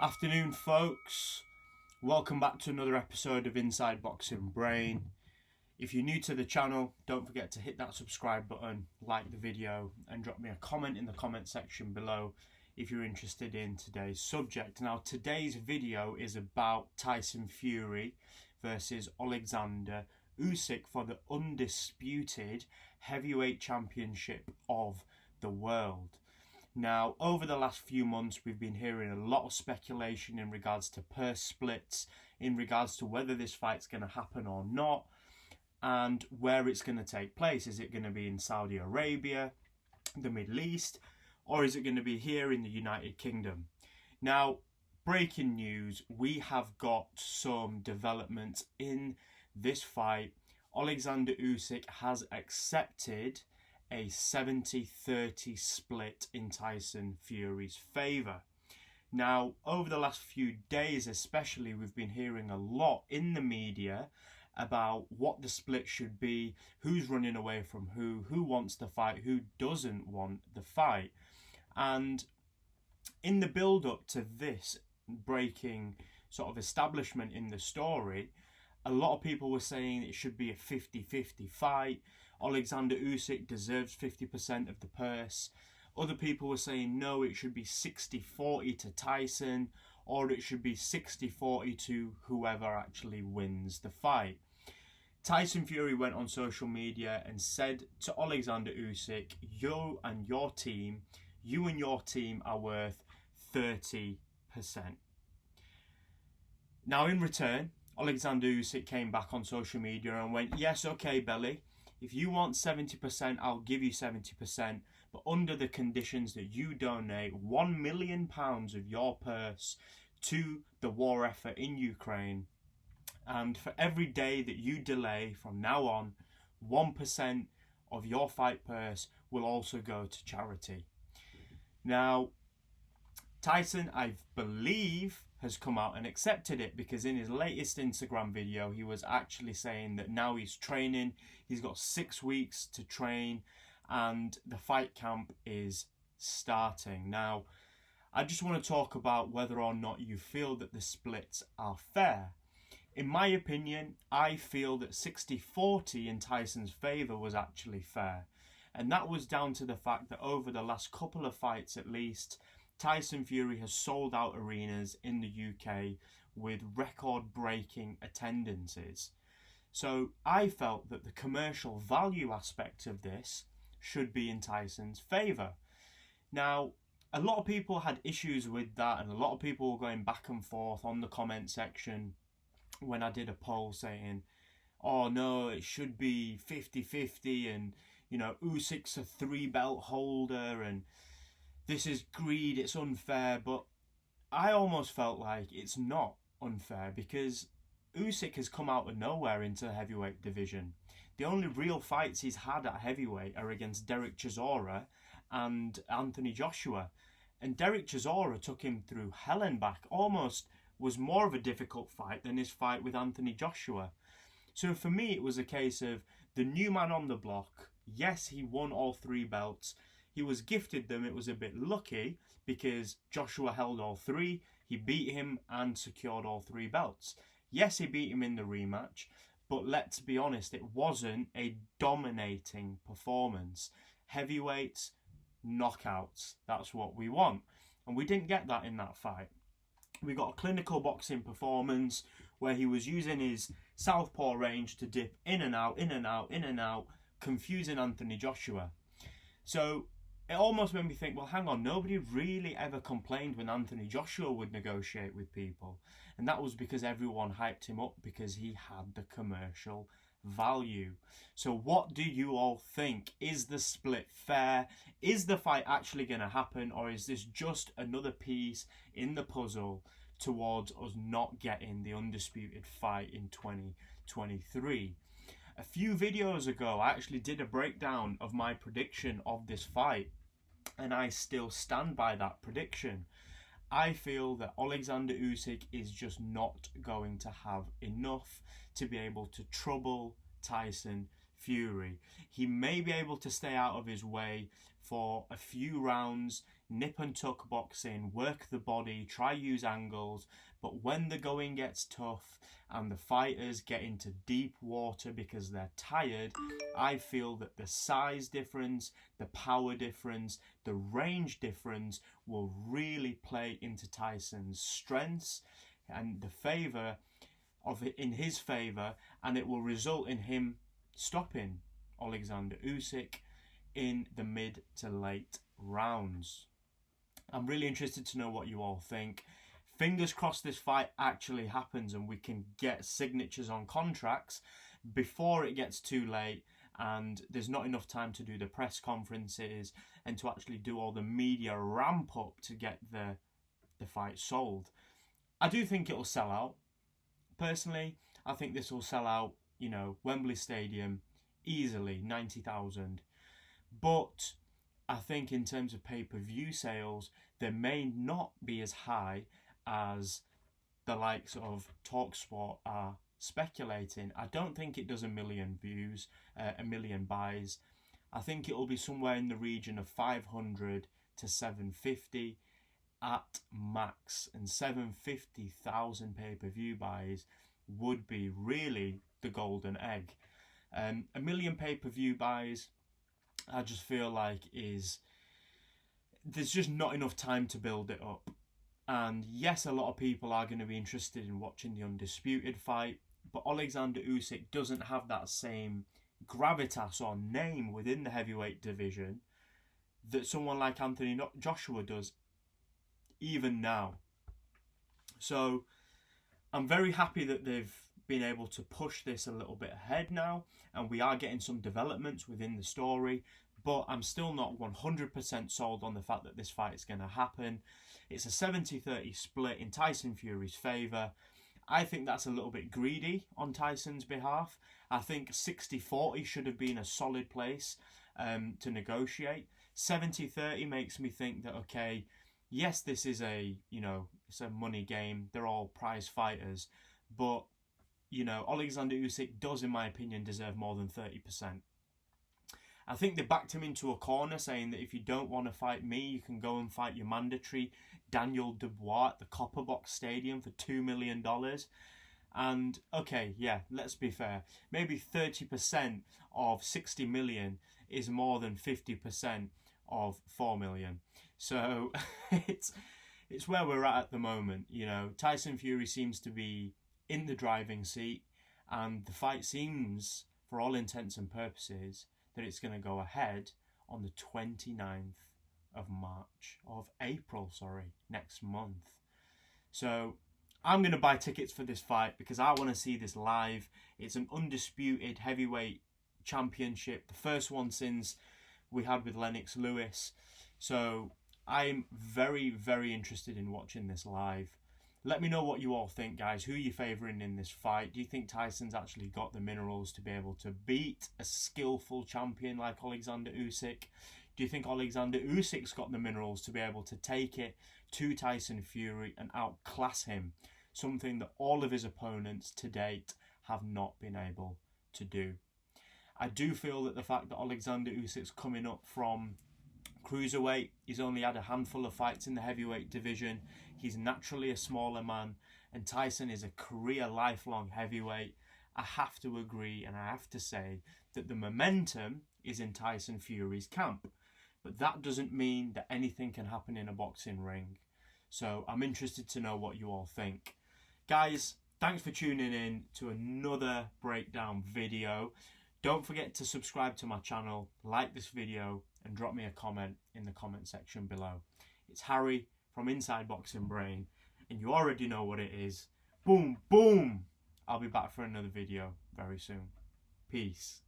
Afternoon, folks. Welcome back to another episode of Inside Boxing Brain. If you're new to the channel, don't forget to hit that subscribe button, like the video, and drop me a comment in the comment section below if you're interested in today's subject. Now, today's video is about Tyson Fury versus Oleksandr Usyk for the Undisputed Heavyweight Championship of the world. Now, over the last few months, we've been hearing a lot of speculation in regards to purse splits, in regards to whether this fight's going to happen or not, and where it's going to take place. Is it going to be in Saudi Arabia, the Middle East, or is it going to be here in the United Kingdom? Now, breaking news, we have got some developments in this fight. Oleksandr Usyk has accepted a 70-30 split in Tyson Fury's favour. Now, over the last few days especially, we've been hearing a lot in the media about what the split should be, who's running away from who wants the fight, who doesn't want the fight. And in the build-up to this breaking sort of establishment in the story, a lot of people were saying it should be a 50-50 fight. Oleksandr Usyk deserves 50% of the purse. Other people were saying no, it should be 60-40 to Tyson, or it should be 60-40 to whoever actually wins the fight. Tyson Fury went on social media and said to Oleksandr Usyk, you and your team are worth 30%. Now, in return, Oleksandr Usyk came back on social media and went, yes, okay, Belly, if you want 70%, I'll give you 70%, but under the conditions that you donate £1 million of your purse to the war effort in Ukraine, and for every day that you delay from now on, 1% of your fight purse will also go to charity. Now, Tyson, I believe, has come out and accepted it, because in his latest Instagram video, he was actually saying that now he's training. He's got 6 weeks to train and the fight camp is starting. Now, I just want to talk about whether or not you feel that the splits are fair. In my opinion, I feel that 60-40 in Tyson's favour was actually fair. And that was down to the fact that over the last couple of fights at least, Tyson Fury has sold out arenas in the UK with record-breaking attendances. So I felt that the commercial value aspect of this should be in Tyson's favour. Now, a lot of people had issues with that, and a lot of people were going back and forth on the comment section when I did a poll saying, oh no, it should be 50-50, and you know, Usyk's a 3-belt holder, and this is greed, it's unfair. But I almost felt like it's not unfair, because Usyk has come out of nowhere into the heavyweight division. The only real fights he's had at heavyweight are against Derek Chisora and Anthony Joshua. And Derek Chisora took him through hell and back, almost was more of a difficult fight than his fight with Anthony Joshua. So for me, it was a case of the new man on the block. Yes, he won all 3 belts. He was gifted them. It was a bit lucky because Joshua held all 3. He beat him and secured all 3 belts. Yes, he beat him in the rematch, but let's be honest, it wasn't a dominating performance. Heavyweights, knockouts, that's what we want. And we didn't get that in that fight. We got a clinical boxing performance where he was using his southpaw range to dip in and out, in and out, in and out, confusing Anthony Joshua. So it almost made me think, well, hang on, nobody really ever complained when Anthony Joshua would negotiate with people. And that was because everyone hyped him up because he had the commercial value. So what do you all think? Is the split fair? Is the fight actually going to happen? Or is this just another piece in the puzzle towards us not getting the undisputed fight in 2023? A few videos ago, I actually did a breakdown of my prediction of this fight, and I still stand by that prediction. I feel that Oleksandr Usyk is just not going to have enough to be able to trouble Tyson Fury. He may be able to stay out of his way for a few rounds, nip and tuck boxing, work the body, try use angles, but when the going gets tough and the fighters get into deep water because they're tired, I feel that the size difference, the power difference, the range difference will really play into Tyson's strengths and the favour of it in his favour, and it will result in him stopping Oleksandr Usyk in the mid to late rounds. I'm really interested to know what you all think. Fingers crossed this fight actually happens and we can get signatures on contracts before it gets too late and there's not enough time to do the press conferences and to actually do all the media ramp up to get the fight sold. I do think it'll sell out. Personally, I think this will sell out, you know, Wembley Stadium easily, 90,000. But I think in terms of pay-per-view sales, they may not be as high as the likes of TalkSport are speculating. I don't think it does 1 million views, 1 million buys. I think it will be somewhere in the region of 500 to 750 at max, and 750,000 pay-per-view buys would be really the golden egg. 1 million pay-per-view buys, I just feel like there's just not enough time to build it up. And yes, a lot of people are going to be interested in watching the Undisputed fight, but Oleksandr Usyk doesn't have that same gravitas or name within the heavyweight division that someone like Anthony Joshua does even now. So I'm very happy that they've been able to push this a little bit ahead now, and we are getting some developments within the story, but I'm still not 100% sold on the fact that this fight is going to happen. It's a 70-30 split in Tyson Fury's favour. I think that's a little bit greedy on Tyson's behalf. I think 60-40 should have been a solid place to negotiate. 70-30 makes me think that, okay, yes, this is it's a money game. They're all prize fighters, but you know, Oleksandr Usyk does, in my opinion, deserve more than 30%. I think they backed him into a corner saying that if you don't want to fight me, you can go and fight your mandatory Daniel Dubois at the Copper Box Stadium for $2 million. And, okay, yeah, let's be fair. Maybe 30% of 60 million is more than 50% of 4 million. So, it's where we're at the moment. You know, Tyson Fury seems to be in the driving seat, and the fight seems, for all intents and purposes, that it's going to go ahead on the 29th of April, next month. So I'm going to buy tickets for this fight because I want to see this live. It's an undisputed heavyweight championship, the first one since we had with Lennox Lewis. So I'm very, very interested in watching this live. Let me know what you all think, guys. Who are you favouring in this fight? Do you think Tyson's actually got the minerals to be able to beat a skillful champion like Oleksandr Usyk? Do you think Oleksandr Usyk's got the minerals to be able to take it to Tyson Fury and outclass him? Something that all of his opponents to date have not been able to do. I do feel that the fact that Oleksandr Usyk's coming up from cruiserweight, he's only had a handful of fights in the heavyweight division. He's naturally a smaller man, and Tyson is a career lifelong heavyweight. I have to agree, and I have to say that the momentum is in Tyson Fury's camp, but that doesn't mean that anything can happen in a boxing ring. So I'm interested to know what you all think. Guys, thanks for tuning in to another breakdown video. Don't forget to subscribe to my channel, like this video, and drop me a comment in the comment section below. It's Harry from Inside Boxing Brain, and you already know what it is. Boom, boom! I'll be back for another video very soon. Peace.